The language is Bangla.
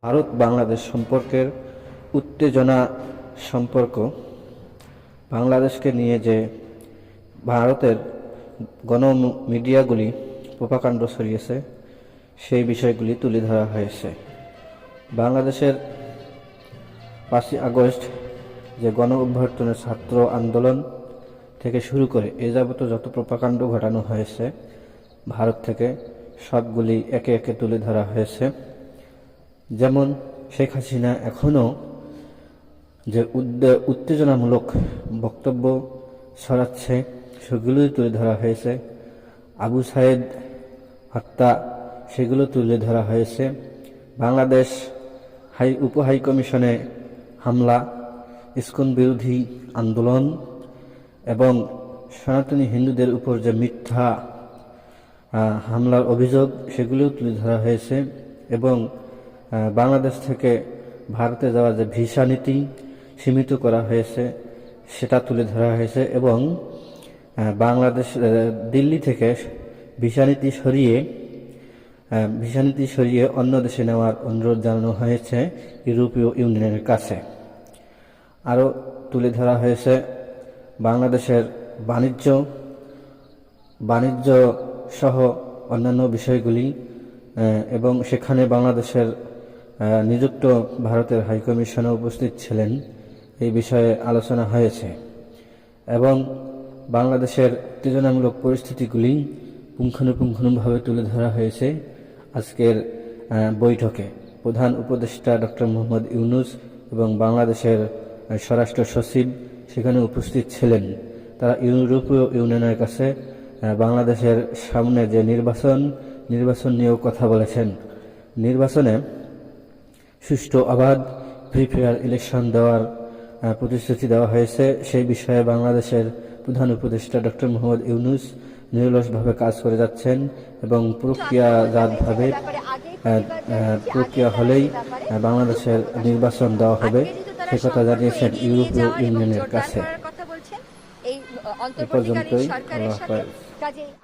ভারত বাংলাদেশ সম্পর্কের উত্তেজনা সম্পর্ক বাংলাদেশকে নিয়ে যে ভারতের গণ মিডিয়াগুলি প্রোপাগান্ড ছড়িয়েছে সেই বিষয়গুলি তুলে ধরা হয়েছে। বাংলাদেশের 5ই আগস্ট যে গণ অভ্যুত্থানের ছাত্র আন্দোলন থেকে শুরু করে এ যাবত যত প্রোপাগান্ড ঘটানো হয়েছে ভারত থেকে সবগুলি একে একে তুলে ধরা হয়েছে। যেমন শেখ হাসিনা এখনও যে উত্তেজনামূলক বক্তব্য ছড়াচ্ছে সেগুলোই তুলে ধরা হয়েছে। আবু সাইদ হত্যা সেগুলো তুলে ধরা হয়েছে। বাংলাদেশ উপ-হাই কমিশনে হামলা, ইসকন বিরোধী আন্দোলন এবং সনাতনী হিন্দুদের উপর যে মিথ্যা হামলার অভিযোগ সেগুলোও তুলে ধরা হয়েছে এবং বাংলাদেশ থেকে ভারতে যাওয়ার যে ভিসা নীতি সীমিত করা হয়েছে সেটা তুলে ধরা হয়েছে এবং বাংলাদেশ দিল্লি থেকে ভিসা নীতি সরিয়ে অন্য দেশে নেওয়ার অনুরোধ জানানো হয়েছে ইউরোপীয় ইউনিয়নের কাছে। আরও তুলে ধরা হয়েছে বাংলাদেশের বাণিজ্য সহ অন্যান্য বিষয়গুলি এবং সেখানে বাংলাদেশের নিযুক্ত ভারতের হাইকমিশনে উপস্থিত ছিলেন। এই বিষয়ে আলোচনা হয়েছে এবং বাংলাদেশের উত্তেজনামূলক পরিস্থিতিগুলি পুঙ্খানুপুঙ্খভাবে তুলে ধরা হয়েছে আজকের বৈঠকে। প্রধান উপদেষ্টা ডক্টর মোহাম্মদ ইউনূস এবং বাংলাদেশের স্বরাষ্ট্র সচিব সেখানে উপস্থিত ছিলেন। তারা ইউরোপীয় ইউনিয়নের কাছে বাংলাদেশের সামনে যে নির্বাচন নিয়েও কথা বলেছেন। নির্বাচনে সুষ্ঠু অবাধ ফেয়ার ইলেকশন দেওয়ার প্রতিশ্রুতি দেওয়া হয়েছে। সেই বিষয়ে বাংলাদেশের প্রধান উপদেষ্টা ডক্টর মোহাম্মদ ইউনূস নিরলসভাবে কাজ করে যাচ্ছেন এবং প্রক্রিয়া হলেই বাংলাদেশের নির্বাচন দেওয়া হবে সে কথা জানিয়েছেন ইউরোপীয় ইউনিয়নের কাছে। এ পর্যন্তই। আল্লাহ হাফেজ।